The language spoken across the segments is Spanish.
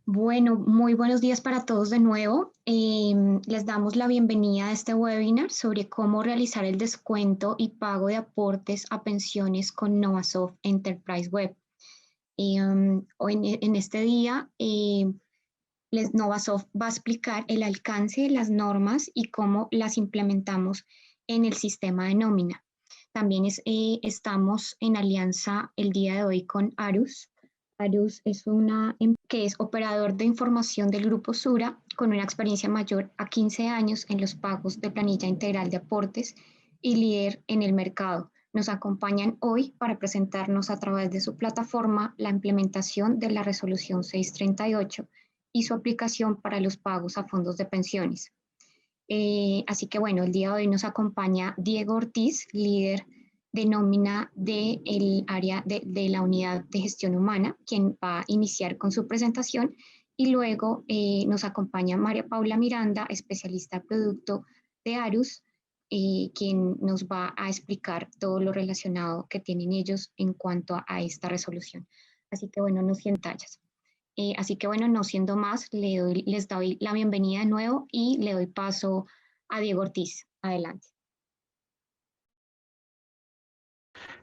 Bueno, muy buenos días para todos de nuevo. Les damos la bienvenida a este webinar sobre cómo realizar el descuento y pago de aportes a pensiones con Novasoft Enterprise Web. Hoy en este día, Novasoft va a explicar el alcance de las normas y cómo las implementamos en el sistema de nómina. También estamos en alianza el día de hoy con Arus. Arus es que es operador de información del Grupo Sura con una experiencia mayor a 15 años en los pagos de planilla integral de aportes y líder en el mercado. Nos acompañan hoy para presentarnos a través de su plataforma la implementación de la resolución 638 y su aplicación para los pagos a fondos de pensiones. Así que bueno, el día de hoy nos acompaña Diego Ortiz, líder de nómina del área de la unidad de gestión humana, quien va a iniciar con su presentación y luego nos acompaña María Paula Miranda, especialista de producto de Arus, quien nos va a explicar todo lo relacionado que tienen ellos en cuanto a esta resolución. Así que bueno, no siento tallas. Así que bueno, no siendo más, les doy la bienvenida de nuevo y le doy paso a Diego Ortiz. Adelante.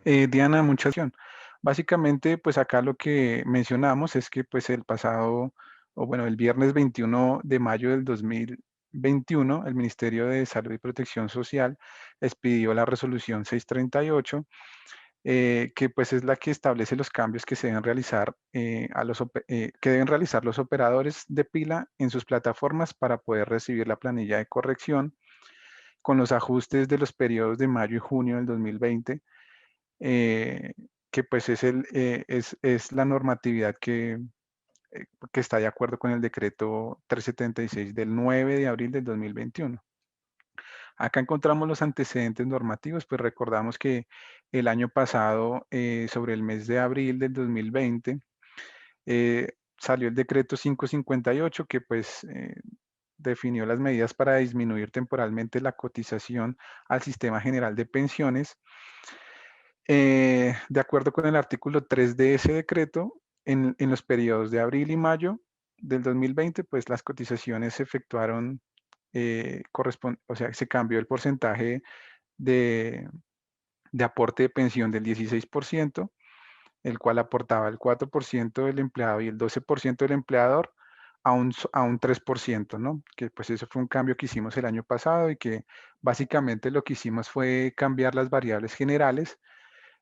Diana, muchas gracias. Básicamente, pues acá lo que mencionamos es que pues el pasado, o bueno, el viernes 21 de mayo del 2021, el Ministerio de Salud y Protección Social expidió la resolución 638, que pues es la que establece los cambios que se deben realizar, que deben realizar los operadores de pila en sus plataformas para poder recibir la planilla de corrección con los ajustes de los periodos de mayo y junio del 2020, eh, que pues es la normatividad que está de acuerdo con el decreto 376 del 9 de abril del 2021. Acá encontramos los antecedentes normativos, pues recordamos que el año pasado, sobre el mes de abril del 2020, salió el decreto 558 que pues definió las medidas para disminuir temporalmente la cotización al Sistema General de Pensiones. De acuerdo con el artículo 3 de ese decreto, en los periodos de abril y mayo del 2020, pues las cotizaciones se efectuaron, o sea, se cambió el porcentaje de, de aporte de pensión del 16%, el cual aportaba el 4% del empleado y el 12% del empleador, a un 3%, ¿no? Que pues eso fue un cambio que hicimos el año pasado y que básicamente lo que hicimos fue cambiar las variables generales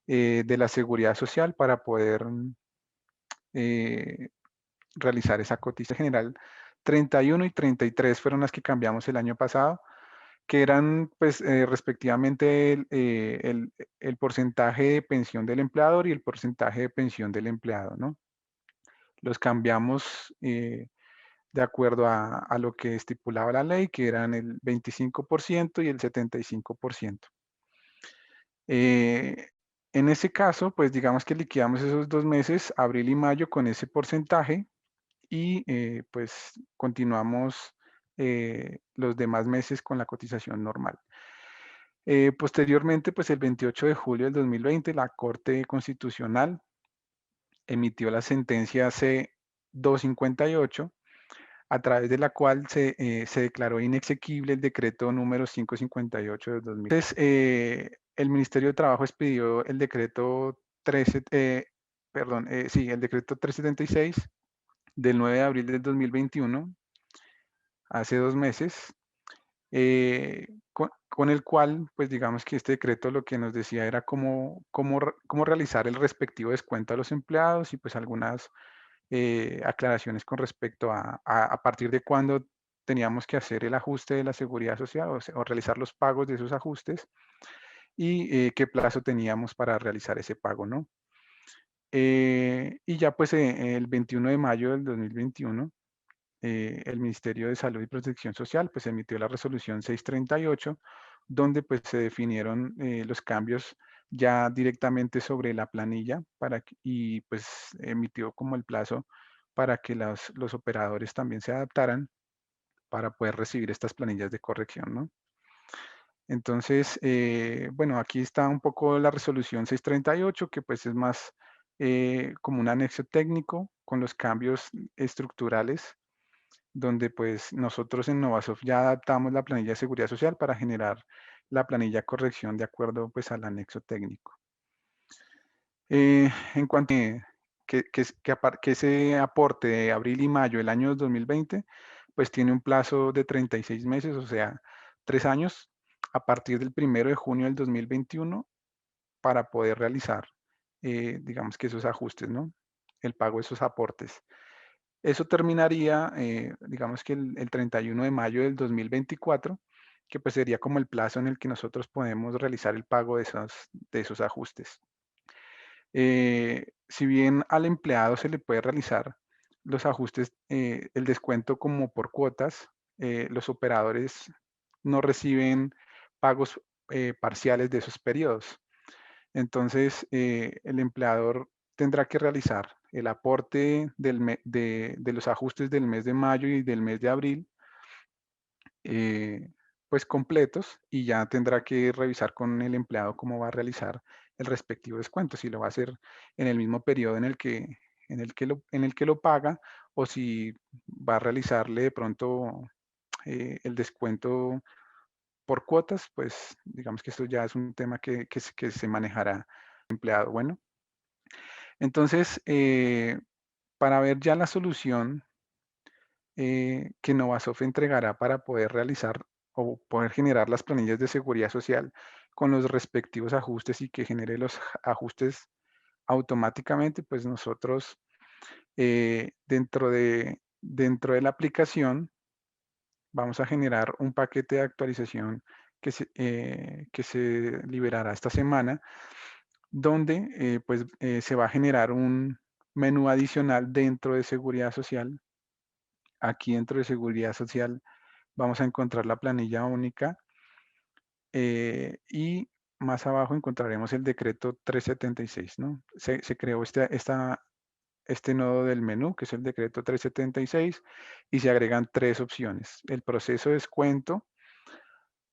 de la seguridad social para poder eh, realizar esa cotización general. 31 y 33 fueron las que cambiamos el año pasado, que eran pues respectivamente el porcentaje de pensión del empleador y el porcentaje de pensión del empleado, ¿no? Los cambiamos de acuerdo a lo que estipulaba la ley, que eran el 25% y el 75%. Eh, en ese caso, pues digamos que liquidamos esos 2 meses, abril y mayo, con ese porcentaje y pues continuamos los demás meses con la cotización normal. Posteriormente, pues el 28 de julio del 2020, la Corte Constitucional emitió la sentencia C-258, a través de la cual se declaró inexequible el decreto número 558 de 2000. Entonces, el Ministerio de Trabajo expidió el decreto 13, sí, el decreto 376 del 9 de abril del 2021, hace 2 meses, con el cual, pues digamos que este decreto lo que nos decía era cómo realizar el respectivo descuento a los empleados y pues algunas aclaraciones con respecto a partir de cuándo teníamos que hacer el ajuste de la seguridad social o realizar los pagos de esos ajustes y qué plazo teníamos para realizar ese pago, ¿no? Y ya pues el 21 de mayo del 2021, el Ministerio de Salud y Protección Social pues emitió la resolución 638, donde pues se definieron los cambios ya directamente sobre la planilla y pues emitió como el plazo para que los operadores también se adaptaran para poder recibir estas planillas de corrección, ¿no? Entonces, bueno, aquí está un poco la resolución 638, que pues es más como un anexo técnico con los cambios estructurales, donde pues nosotros en Novasoft ya adaptamos la planilla de seguridad social para generar la planilla corrección de acuerdo pues al anexo técnico. En cuanto a que ese aporte de abril y mayo del año 2020, pues tiene un plazo de 36 meses, o sea, 3 años, a partir del 1 de junio del 2021, para poder realizar, digamos que esos ajustes, ¿no? El pago de esos aportes. Eso terminaría, digamos que el 31 de mayo del 2024, que pues sería como el plazo en el que nosotros podemos realizar el pago de esos ajustes. Si bien al empleado se le puede realizar los ajustes, el descuento como por cuotas, los operadores no reciben pagos parciales de esos periodos. Entonces, el empleador tendrá que realizar el aporte de los ajustes del mes de mayo y del mes de abril, pues completos, y ya tendrá que revisar con el empleado cómo va a realizar el respectivo descuento, si lo va a hacer en el mismo periodo en el que lo paga, o si va a realizarle de pronto el descuento por cuotas, pues digamos que esto ya es un tema que se manejará el empleado. Bueno, entonces, para ver ya la solución que Novasoft entregará para poder realizar o poder generar las planillas de seguridad social con los respectivos ajustes y que genere los ajustes automáticamente, pues nosotros dentro de la aplicación vamos a generar un paquete de actualización que se liberará esta semana, donde se va a generar un menú adicional dentro de seguridad social. Aquí dentro de seguridad social vamos a encontrar la planilla única, y más abajo encontraremos el decreto 376, ¿no? Se creó este nodo del menú, que es el decreto 376, y se agregan 3 opciones: el proceso de descuento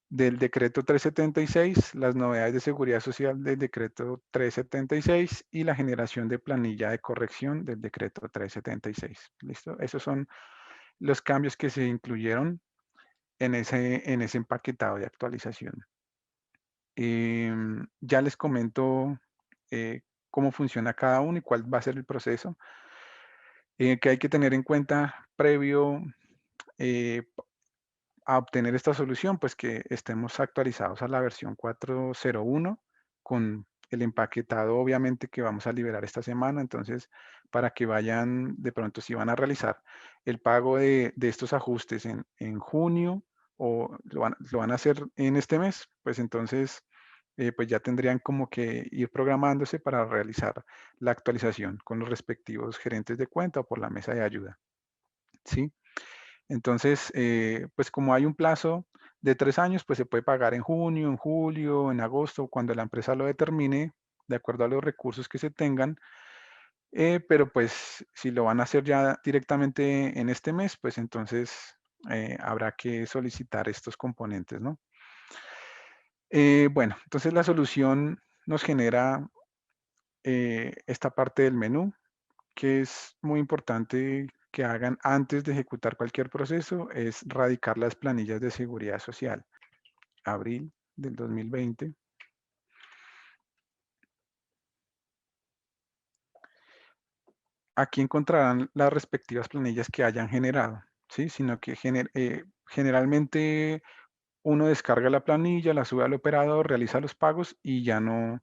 del decreto 376, las novedades de seguridad social del decreto 376 y la generación de planilla de corrección del decreto 376. ¿Listo? Esos son los cambios que se incluyeron en ese empaquetado de actualización. Ya les comento cómo funciona cada uno y cuál va a ser el proceso. Que hay que tener en cuenta previo eh, a obtener esta solución, pues que estemos actualizados a la versión 4.0.1 con el empaquetado obviamente que vamos a liberar esta semana. Entonces, para que vayan, de pronto si van a realizar el pago de estos ajustes en junio, o lo van a hacer en este mes, pues entonces pues ya tendrían como que ir programándose para realizar la actualización con los respectivos gerentes de cuenta o por la mesa de ayuda, ¿sí? Entonces, pues como hay un plazo de 3 años, pues se puede pagar en junio, en julio, en agosto, cuando la empresa lo determine, de acuerdo a los recursos que se tengan. Pero pues si lo van a hacer ya directamente en este mes, pues entonces habrá que solicitar estos componentes, ¿no? Bueno, entonces la solución nos genera esta parte del menú, que es muy importante que hagan antes de ejecutar cualquier proceso, es radicar las planillas de seguridad social. Abril del 2020. Aquí encontrarán las respectivas planillas que hayan generado, ¿sí? Sino que generalmente uno descarga la planilla, la sube al operador, realiza los pagos y ya no,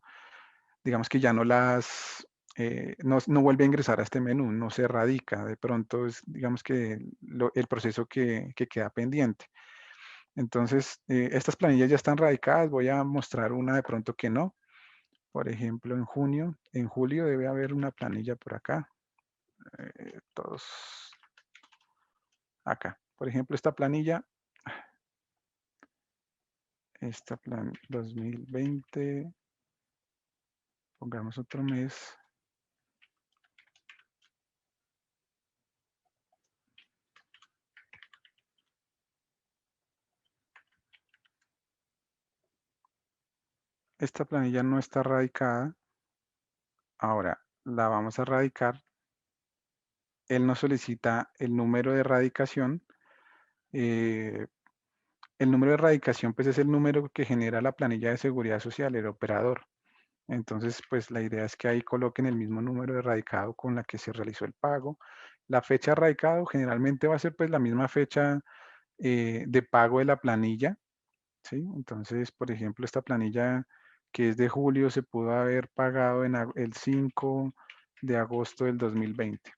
digamos que ya no no vuelve a ingresar a este menú, no se radica. De pronto es, digamos que el proceso que queda pendiente. Entonces, estas planillas ya están radicadas. Voy a mostrar una de pronto que no. Por ejemplo, en julio debe haber una planilla por acá. Todos acá. Por ejemplo, esta plan 2020, pongamos otro mes. Esta planilla no está radicada. Ahora, la vamos a radicar. Él nos solicita el número de erradicación. eh, el número de erradicación, pues es el número que genera la planilla de seguridad social, el operador. Entonces, pues la idea es que ahí coloquen el mismo número de radicado con la que se realizó el pago. La fecha de radicado generalmente va a ser pues la misma fecha de pago de la planilla, ¿sí? Entonces, por ejemplo, esta planilla que es de julio se pudo haber pagado en el 5 de agosto del 2020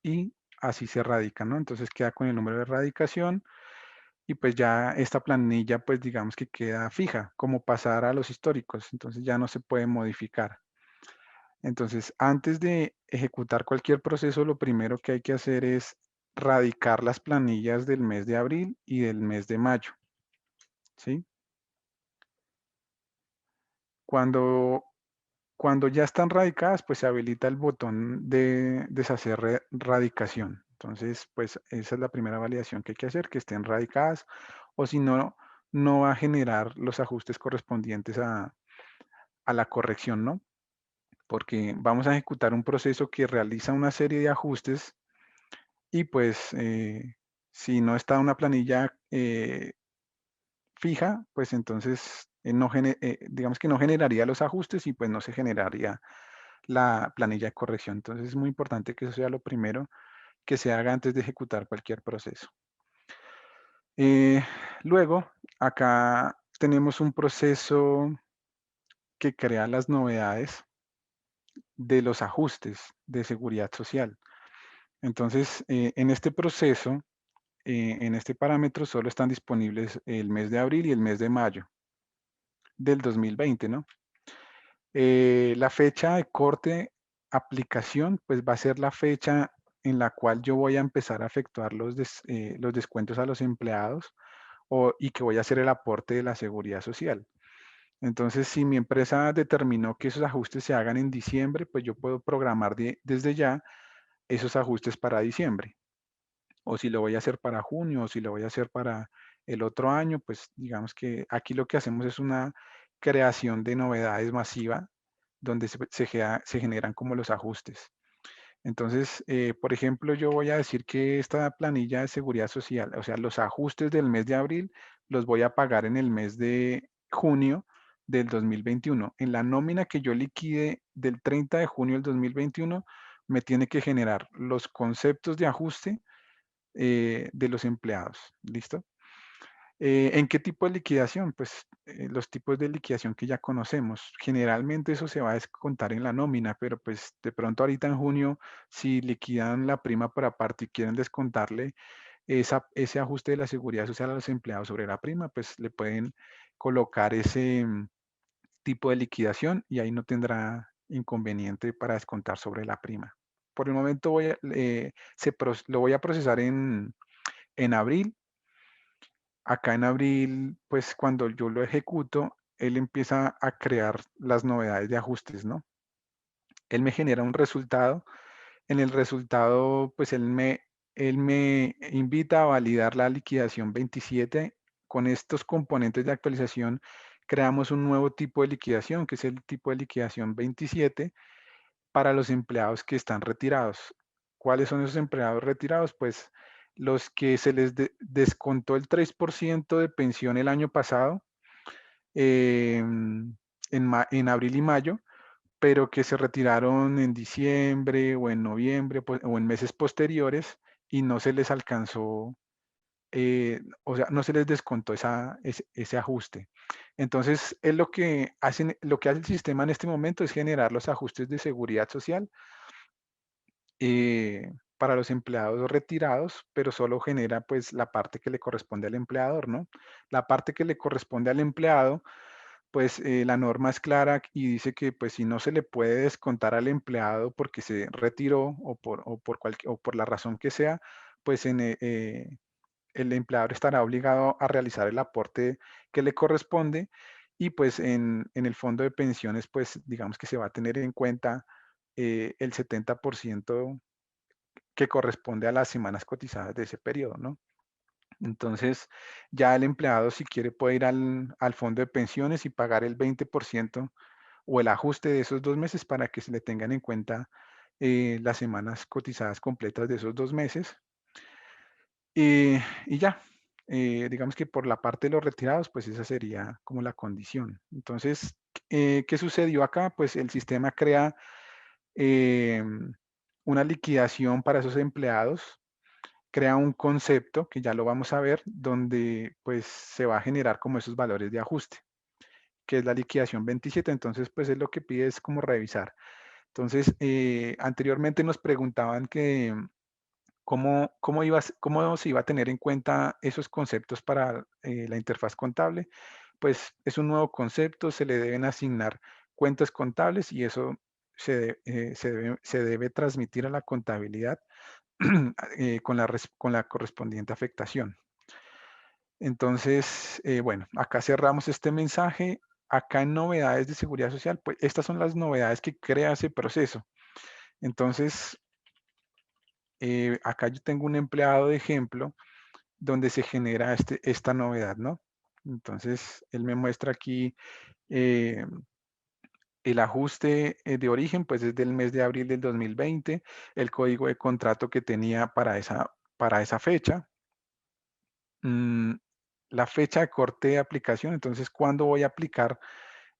y así se radica, ¿no? Entonces queda con el número de erradicación y pues ya esta planilla pues digamos que queda fija, como pasar a los históricos, entonces ya no se puede modificar. Entonces, antes de ejecutar cualquier proceso, lo primero que hay que hacer es radicar las planillas del mes de abril y del mes de mayo, ¿sí? Cuando, cuando ya están radicadas, pues se habilita el botón de deshacer radicación. Entonces, pues esa es la primera validación que hay que hacer, que estén radicadas, o si no, no va a generar los ajustes correspondientes a la corrección, ¿no? Porque vamos a ejecutar un proceso que realiza una serie de ajustes y pues si no está una planilla fija, pues entonces digamos que no generaría los ajustes y pues no se generaría la planilla de corrección. Entonces es muy importante que eso sea lo primero que se haga antes de ejecutar cualquier proceso. Eh, Luego, acá tenemos un proceso que crea las novedades de los ajustes de seguridad social. Entonces, en este proceso, en este parámetro solo están disponibles el mes de abril y el mes de mayo del 2020, ¿no? La fecha de corte aplicación, pues va a ser la fecha en la cual yo voy a empezar a efectuar los descuentos a los empleados y que voy a hacer el aporte de la seguridad social. Entonces, si mi empresa determinó que esos ajustes se hagan en diciembre, pues yo puedo programar desde ya esos ajustes para diciembre. O si lo voy a hacer para junio, o si lo voy a hacer para el otro año, pues digamos que aquí lo que hacemos es una creación de novedades masiva, donde se generan como los ajustes. Entonces, por ejemplo, yo voy a decir que esta planilla de seguridad social, o sea, los ajustes del mes de abril, los voy a pagar en el mes de junio del 2021. En la nómina que yo liquide del 30 de junio del 2021, me tiene que generar los conceptos de ajuste de los empleados. ¿Listo? ¿En qué tipo de liquidación? Pues los tipos de liquidación que ya conocemos. Generalmente eso se va a descontar en la nómina, pero pues de pronto ahorita en junio, si liquidan la prima por aparte y quieren descontarle ese ajuste de la seguridad social a los empleados sobre la prima, pues le pueden colocar ese tipo de liquidación y ahí no tendrá inconveniente para descontar sobre la prima. Por el momento lo voy a procesar en abril. Acá en abril, pues cuando yo lo ejecuto, él empieza a crear las novedades de ajustes, ¿no? Él me genera un resultado. En el resultado, pues él me invita a validar la liquidación 27. Con estos componentes de actualización, creamos un nuevo tipo de liquidación, que es el tipo de liquidación 27 para los empleados que están retirados. ¿Cuáles son esos empleados retirados? Pues los que se les descontó el 3% de pensión el año pasado, en abril y mayo, pero que se retiraron en diciembre o en noviembre pues, o en meses posteriores y no se les alcanzó, o sea, no se les descontó ese ajuste. Entonces, es lo que hace el sistema en este momento es generar los ajustes de seguridad social para los empleados retirados, pero solo genera pues la parte que le corresponde al empleador, ¿no? La parte que le corresponde al empleado, pues la norma es clara y dice que pues si no se le puede descontar al empleado porque se retiró o por la razón que sea, pues el empleador estará obligado a realizar el aporte que le corresponde y pues en el fondo de pensiones, pues digamos que se va a tener en cuenta el 70% que corresponde a las semanas cotizadas de ese periodo, ¿no? Entonces, ya el empleado, si quiere, puede ir al fondo de pensiones y pagar el 20% o el ajuste de esos 2 meses para que se le tengan en cuenta las semanas cotizadas completas de esos 2 meses. Y ya, digamos que por la parte de los retirados, pues esa sería como la condición. Entonces, ¿qué sucedió acá? Pues el sistema crea em, una liquidación para esos empleados, crea un concepto, que ya lo vamos a ver, donde pues se va a generar como esos valores de ajuste, que es la liquidación 27. Entonces, pues es lo que pide es como revisar. Entonces, anteriormente nos preguntaban que cómo se iba a tener en cuenta esos conceptos para la interfaz contable. Pues es un nuevo concepto, se le deben asignar cuentas contables y eso se debe transmitir a la contabilidad con la correspondiente afectación. Entonces, bueno, acá cerramos este mensaje. Acá en novedades de seguridad social, pues estas son las novedades que crea ese proceso. Entonces, acá yo tengo un empleado de ejemplo donde se genera esta novedad, ¿no? Entonces, él me muestra aquí eh, el ajuste de origen, pues es del mes de abril del 2020, el código de contrato que tenía para esa fecha, mm, la fecha de corte de aplicación, entonces, ¿cuándo voy a aplicar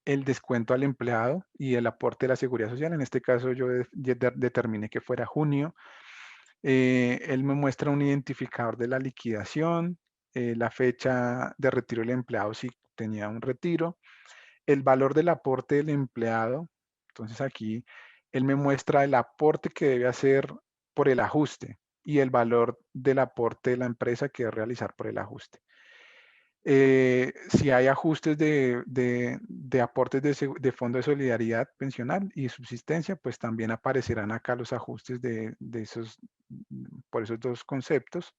el descuento al empleado y el aporte de la seguridad social? En este caso, yo determiné que fuera junio. Él me muestra un identificador de la liquidación, la fecha de retiro del empleado si tenía un retiro, el valor del aporte del empleado. Entonces aquí él me muestra el aporte que debe hacer por el ajuste y el valor del aporte de la empresa que debe realizar por el ajuste. Si hay ajustes de aportes de Fondo de Solidaridad Pensional y Subsistencia, pues también aparecerán acá los ajustes por esos dos conceptos.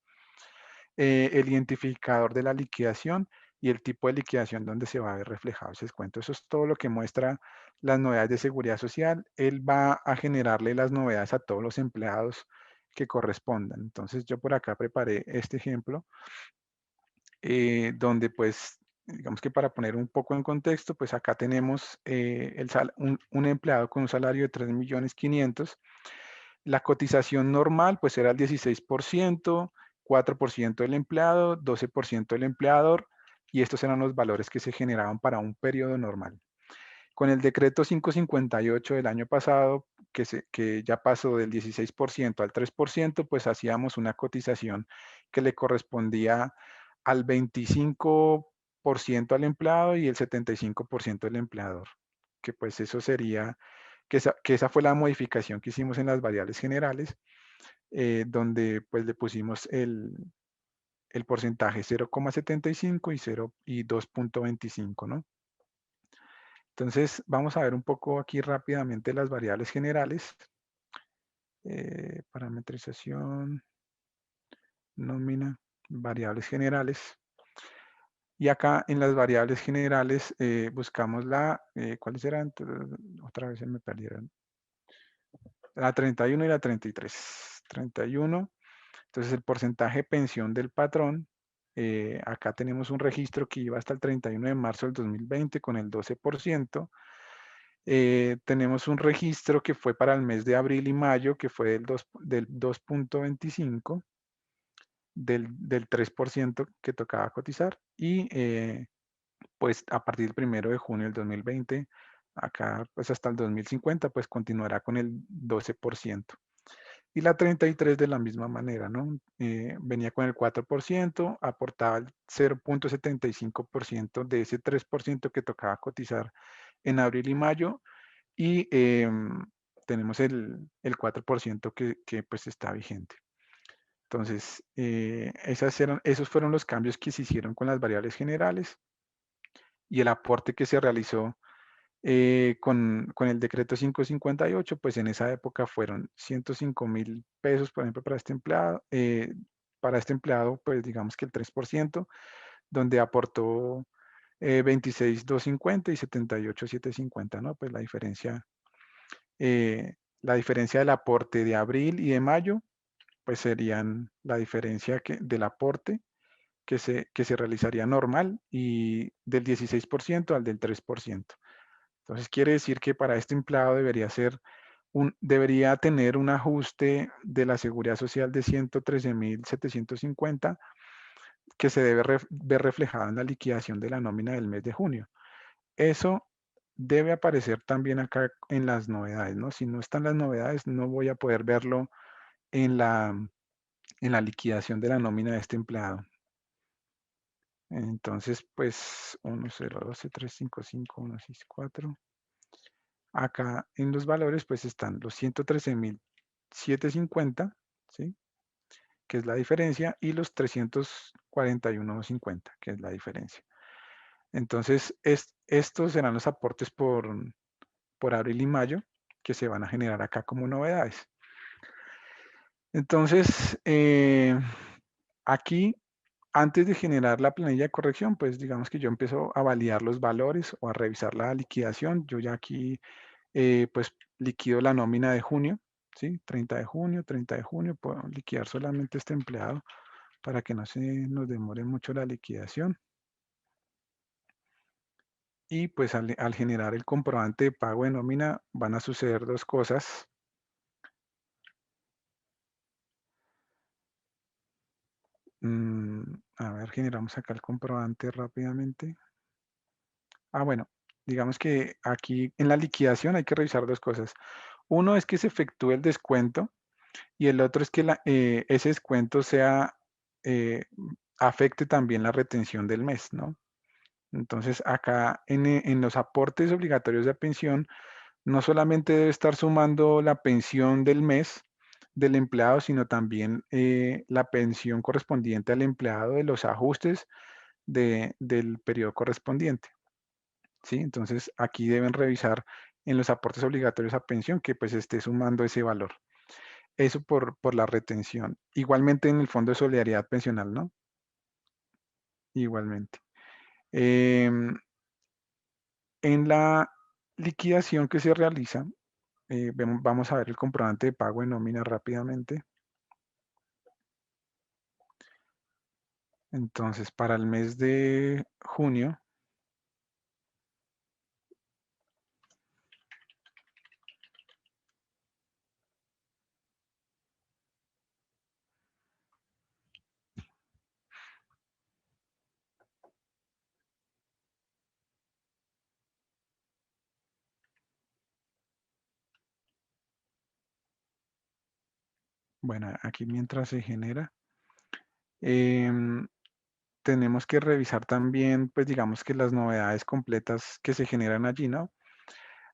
El identificador de la liquidación y el tipo de liquidación donde se va a ver reflejado ese descuento. Eso es todo lo que muestra las novedades de seguridad social. Él va a generarle las novedades a todos los empleados que correspondan. Entonces yo por acá preparé este ejemplo donde pues, digamos que para poner un poco en contexto, pues acá tenemos un empleado con un salario de 3.500.000. La cotización normal pues era el 16%, 4% del empleado, 12% del empleador, y estos eran los valores que se generaban para un periodo normal. Con el decreto 558 del año pasado, que ya pasó del 16% al 3%, pues hacíamos una cotización que le correspondía al 25% al empleado y el 75% al empleador, que pues eso sería, que esa fue la modificación que hicimos en las variables generales, donde pues le pusimos el porcentaje 0,75 y 2,25, ¿no? Entonces, vamos a ver un poco aquí rápidamente las variables generales. Parametrización, nómina, variables generales. Y acá en las variables generales buscamos ¿cuáles eran? Otra vez se me perdieron. La 31 y la 33. 31. Entonces, el porcentaje de pensión del patrón. Acá tenemos un registro que iba hasta el 31 de marzo del 2020 con el 12%. Tenemos un registro que fue para el mes de abril y mayo, que fue del 2,25, del 3% que tocaba cotizar. Y pues a partir del 1 de junio del 2020, acá pues hasta el 2050, pues continuará con el 12%. Y la 33 de la misma manera, ¿no? Venía con el 4%, aportaba el 0,75% de ese 3% que tocaba cotizar en abril y mayo, y tenemos el 4% que pues está vigente. Entonces, esos fueron los cambios que se hicieron con las variables generales y el aporte que se realizó con el decreto 558, pues en esa época fueron 105.000 pesos, por ejemplo, para este empleado, pues digamos que el 3%, donde aportó 26.250 y 78.750, ¿no? Pues la diferencia del aporte de abril y de mayo, pues serían la diferencia del aporte que se realizaría normal y del 16% al del 3%. Entonces quiere decir que para este empleado debería tener un ajuste de la seguridad social de 113.750 que se debe ver reflejado en la liquidación de la nómina del mes de junio. Eso debe aparecer también acá en las novedades, ¿no? Si no están las novedades, no voy a poder verlo en la liquidación de la nómina de este empleado. Entonces, pues 1012355 Acá en los valores, pues están los 113.750, ¿sí? Que es la diferencia, y los 341.50, que es la diferencia. Entonces, estos serán los aportes por abril y mayo que se van a generar acá como novedades. Entonces, aquí, antes de generar la planilla de corrección, pues digamos que yo empiezo a validar los valores o a revisar la liquidación. Yo ya aquí, pues liquido la nómina de junio, ¿sí? 30 de junio, puedo liquidar solamente este empleado para que no se nos demore mucho la liquidación. Y pues al generar el comprobante de pago de nómina van a suceder dos cosas. A ver, generamos acá el comprobante rápidamente. Bueno, digamos que aquí en la liquidación hay que revisar dos cosas. Uno es que se efectúe el descuento y el otro es que ese descuento afecte también la retención del mes, ¿no? Entonces acá en los aportes obligatorios de pensión, no solamente debe estar sumando la pensión del mes del empleado, sino también la pensión correspondiente al empleado de los ajustes del periodo correspondiente. ¿Sí? Entonces aquí deben revisar en los aportes obligatorios a pensión que pues esté sumando ese valor. Eso por la retención. Igualmente en el Fondo de Solidaridad Pensional, ¿no? Igualmente. En la liquidación que se realiza, vamos a ver el comprobante de pago de nómina rápidamente. Entonces, para el mes de junio, bueno, aquí mientras se genera, tenemos que revisar también, pues digamos que las novedades completas que se generan allí, ¿no?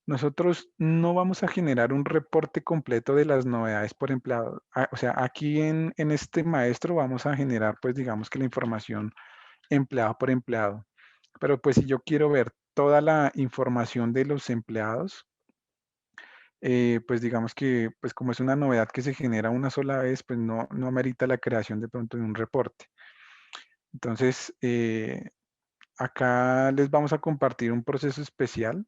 Nosotros no vamos a generar un reporte completo de las novedades por empleado. O sea, aquí en este maestro vamos a generar, pues digamos que la información empleado por empleado. Pero pues si yo quiero ver toda la información de los empleados, pues digamos que, pues como es una novedad que se genera una sola vez, pues no amerita la creación de pronto de un reporte. Entonces, acá les vamos a compartir un proceso especial.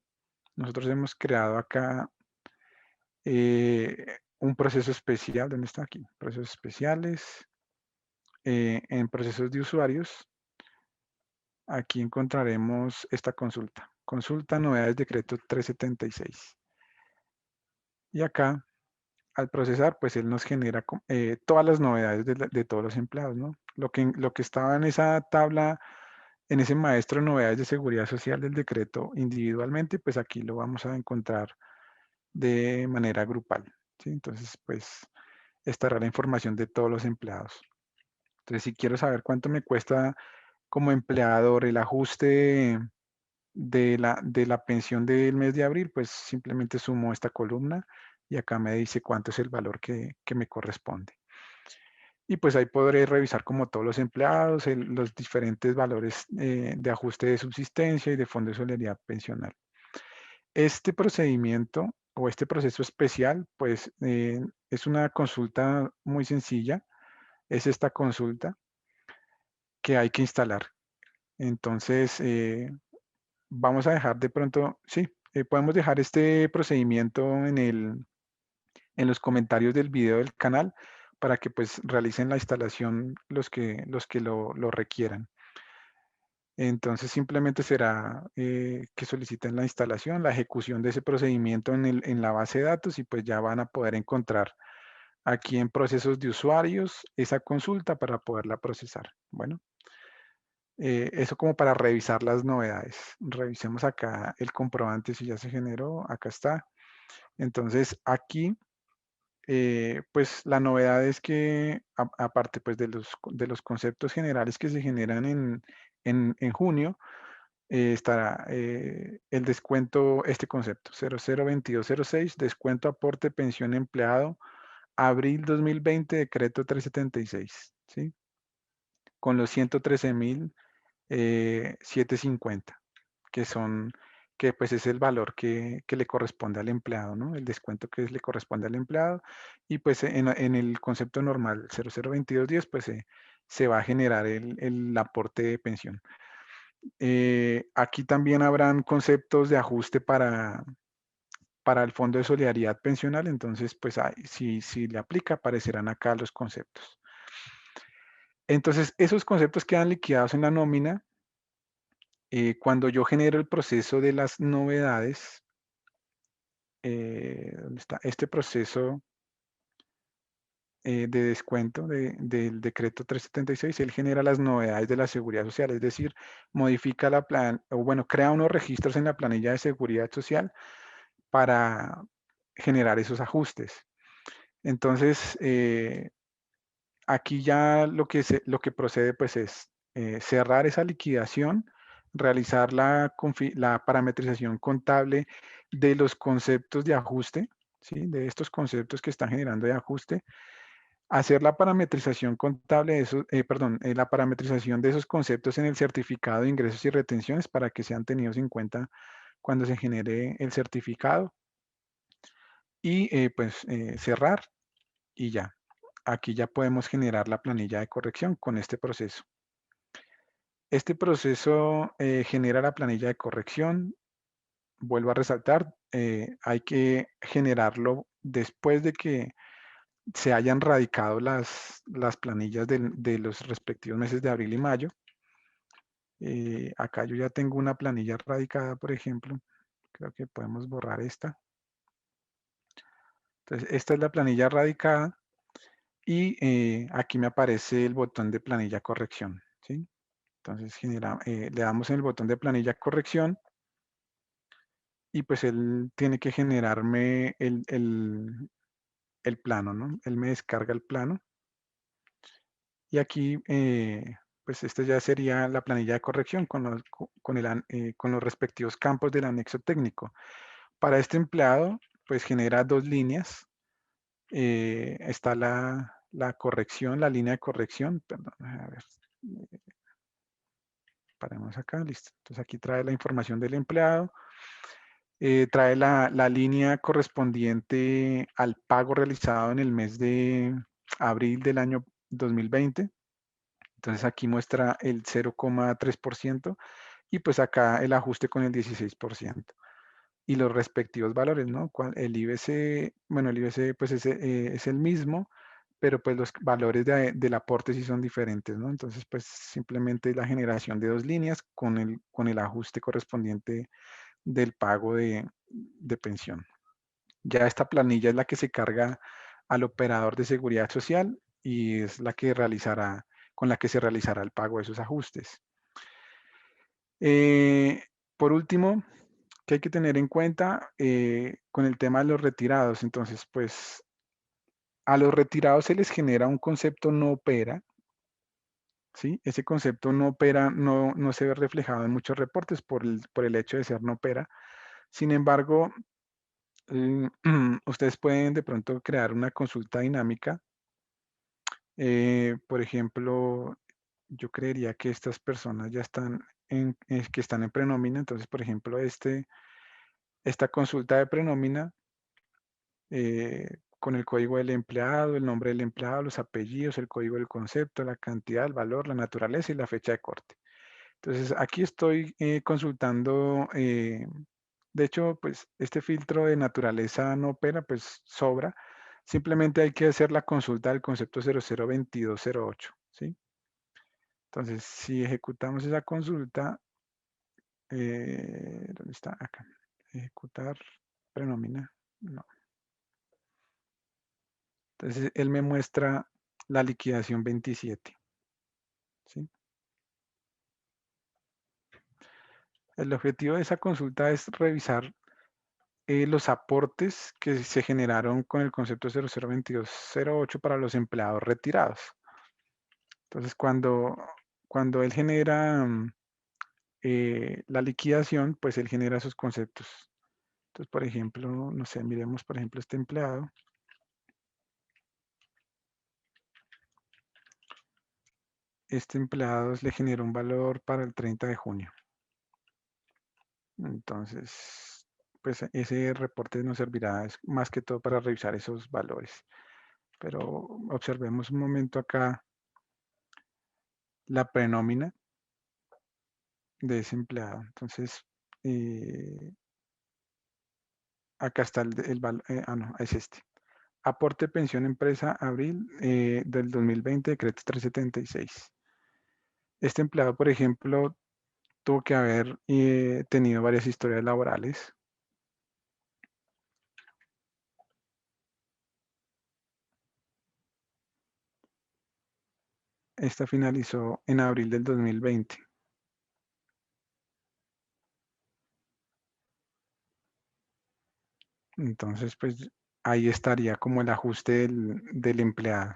Nosotros hemos creado acá un proceso especial. ¿Dónde está aquí? Procesos especiales. En procesos de usuarios, aquí encontraremos esta consulta. Consulta novedades decreto 376. Y acá, al procesar, pues él nos genera todas las novedades de todos los empleados, ¿no? Lo que estaba en esa tabla, en ese maestro de novedades de seguridad social del decreto individualmente, pues aquí lo vamos a encontrar de manera grupal, ¿sí? Entonces, pues estará la información de todos los empleados. Entonces, si quiero saber cuánto me cuesta como empleador el ajuste de la pensión del mes de abril, pues simplemente sumo esta columna y acá me dice cuánto es el valor que me corresponde. Y pues ahí podré revisar como todos los empleados, los diferentes valores de ajuste de subsistencia y de fondo de solidaridad pensional. Este procedimiento o este proceso especial, pues es una consulta muy sencilla. Es esta consulta que hay que instalar. Entonces, vamos a dejar de pronto, sí, podemos dejar este procedimiento en los comentarios del video del canal para que pues realicen la instalación los que lo requieran. Entonces simplemente será que soliciten la instalación, la ejecución de ese procedimiento en la base de datos y pues ya van a poder encontrar aquí en procesos de usuarios esa consulta para poderla procesar. Bueno, eso como para revisar las novedades. Revisemos acá el comprobante si ya se generó. Acá está. Entonces aquí, pues la novedad es que aparte pues de los conceptos generales que se generan en junio, estará el descuento, este concepto, 002206, descuento aporte pensión empleado, abril 2020, decreto 376, ¿sí? Con los 113.750, que son, que pues es el valor que le corresponde al empleado, ¿no? El descuento que le corresponde al empleado. Y pues en el concepto normal 002210, pues se va a generar el aporte de pensión. Aquí también habrán conceptos de ajuste para el Fondo de Solidaridad Pensional, entonces pues si le aplica aparecerán acá los conceptos. Entonces esos conceptos quedan liquidados en la nómina. Cuando yo genero el proceso de las novedades, ¿dónde está? Este proceso de descuento del decreto 376, él genera las novedades de la seguridad social, es decir, modifica la plan, o bueno, crea unos registros en la planilla de seguridad social para generar esos ajustes. Entonces, aquí ya lo que procede pues es cerrar esa liquidación, realizar la parametrización contable de los conceptos de ajuste, ¿sí? De estos conceptos que están generando de ajuste, hacer la parametrización contable de esos, la parametrización de esos conceptos en el certificado de ingresos y retenciones para que sean tenidos en cuenta cuando se genere el certificado y pues cerrar y ya. Aquí ya podemos generar la planilla de corrección con este proceso. Este proceso genera la planilla de corrección. Vuelvo a resaltar, hay que generarlo después de que se hayan radicado las planillas de los respectivos meses de abril y mayo. Acá yo ya tengo una planilla radicada, por ejemplo. Creo que podemos borrar esta. Entonces, esta es la planilla radicada y aquí me aparece el botón de planilla corrección, ¿sí? Entonces le damos en el botón de planilla corrección y pues él tiene que generarme el plano, ¿no? Él me descarga el plano y aquí pues esta ya sería la planilla de corrección con los respectivos campos del anexo técnico. Para este empleado pues genera dos líneas. Está la corrección, la línea de corrección, perdón, a ver, paremos acá, listo. Entonces aquí trae la información del empleado, trae la línea correspondiente al pago realizado en el mes de abril del año 2020. Entonces aquí muestra el 0,3% y pues acá el ajuste con el 16%. Y los respectivos valores, ¿no? El IBC, bueno, el IBC pues es el mismo, pero pues los valores del aporte sí son diferentes, ¿no? Entonces pues simplemente la generación de dos líneas con el ajuste correspondiente del pago de pensión. Ya esta planilla es la que se carga al operador de seguridad social y es la que realizará, con la que se realizará el pago de esos ajustes. Por último, que hay que tener en cuenta con el tema de los retirados. Entonces, pues a los retirados se les genera un concepto no opera, ¿sí? Ese concepto no opera no se ve reflejado en muchos reportes por el hecho de ser no opera. Sin embargo, ustedes pueden de pronto crear una consulta dinámica. Por ejemplo, yo creería que estas personas ya están que están en prenómina. Entonces, por ejemplo, esta consulta de prenómina con el código del empleado, el nombre del empleado, los apellidos, el código del concepto, la cantidad, el valor, la naturaleza y la fecha de corte. Entonces, aquí estoy consultando, de hecho, pues este filtro de naturaleza no opera, pues sobra. Simplemente hay que hacer la consulta del concepto 002208, ¿sí? Entonces, si ejecutamos esa consulta, ¿dónde está? Acá. Ejecutar prenómina. No. Entonces, él me muestra la liquidación 27. ¿Sí? El objetivo de esa consulta es revisar los aportes que se generaron con el concepto 002208 para los empleados retirados. Entonces, cuando él genera la liquidación, pues él genera esos conceptos. Entonces, por ejemplo, no sé, miremos, por ejemplo, este empleado. Este empleado le generó un valor para el 30 de junio. Entonces, pues ese reporte nos servirá más que todo para revisar esos valores. Pero observemos un momento acá la prenómina de ese empleado. Entonces, acá está no, es este. Aporte pensión empresa abril del 2020, decreto 376. Este empleado, por ejemplo, tuvo que haber tenido varias historias laborales. Esta finalizó en abril del 2020. Entonces, pues ahí estaría como el ajuste del empleado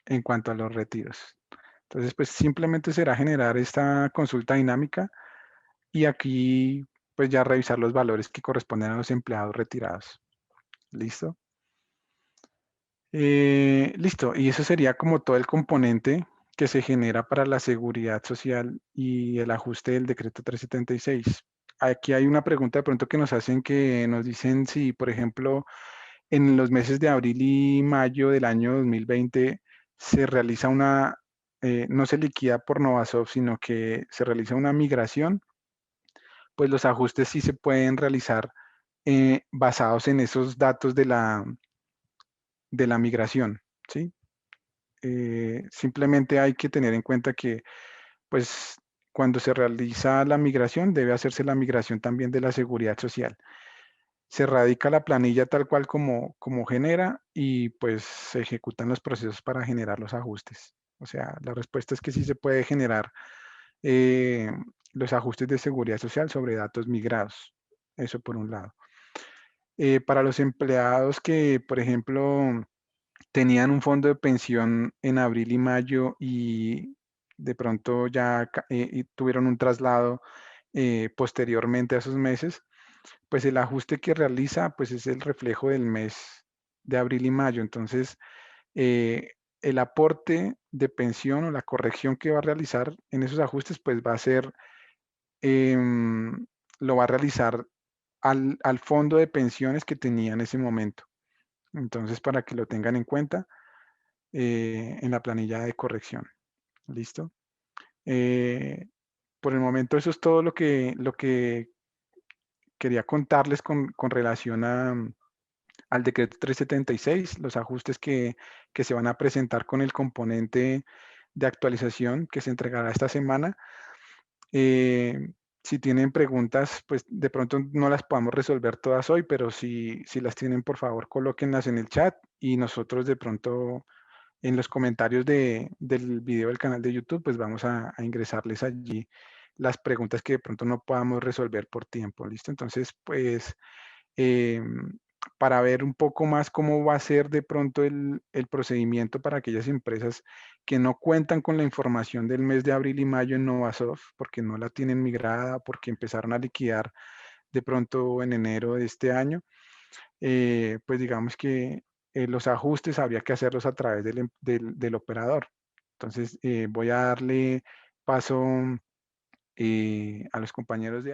en cuanto a los retiros. Entonces, pues simplemente será generar esta consulta dinámica y aquí, pues ya revisar los valores que corresponden a los empleados retirados. ¿Listo? Listo, y eso sería como todo el componente que se genera para la seguridad social y el ajuste del decreto 376. Aquí hay una pregunta de pronto que nos hacen que nos dicen si, por ejemplo, en los meses de abril y mayo del año 2020 se realiza no se liquida por Novasoft, sino que se realiza una migración, pues los ajustes sí se pueden realizar basados en esos datos de la migración, ¿sí? Simplemente hay que tener en cuenta que, pues, cuando se realiza la migración, debe hacerse la migración también de la seguridad social. Se radica la planilla tal cual como genera y pues se ejecutan los procesos para generar los ajustes. O sea, la respuesta es que sí se puede generar eh, los ajustes de seguridad social sobre datos migrados. Eso por un lado. Para los empleados que, por ejemplo, tenían un fondo de pensión en abril y mayo y de pronto ya y tuvieron un traslado posteriormente a esos meses, pues el ajuste que realiza pues es el reflejo del mes de abril y mayo. Entonces, eh, el aporte de pensión o la corrección que va a realizar en esos ajustes pues va a ser, em, lo va a realizar al fondo de pensiones que tenía en ese momento. Entonces, para que lo tengan en cuenta en la planilla de corrección. ¿Listo? Eh, por el momento eso es todo lo que quería contarles con relación al decreto 376, los ajustes que se van a presentar con el componente de actualización que se entregará esta semana. Eh, si tienen preguntas, pues de pronto no las podamos resolver todas hoy, pero si las tienen, por favor, colóquenlas en el chat y nosotros de pronto en los comentarios del video del canal de YouTube, pues vamos a ingresarles allí las preguntas que de pronto no podamos resolver por tiempo, ¿listo? Entonces, pues, para ver un poco más cómo va a ser de pronto el procedimiento para aquellas empresas que no cuentan con la información del mes de abril y mayo en Novasoft, porque no la tienen migrada, porque empezaron a liquidar de pronto en enero de este año, pues digamos que los ajustes habría que hacerlos a través del operador. Entonces, voy a darle paso a los compañeros de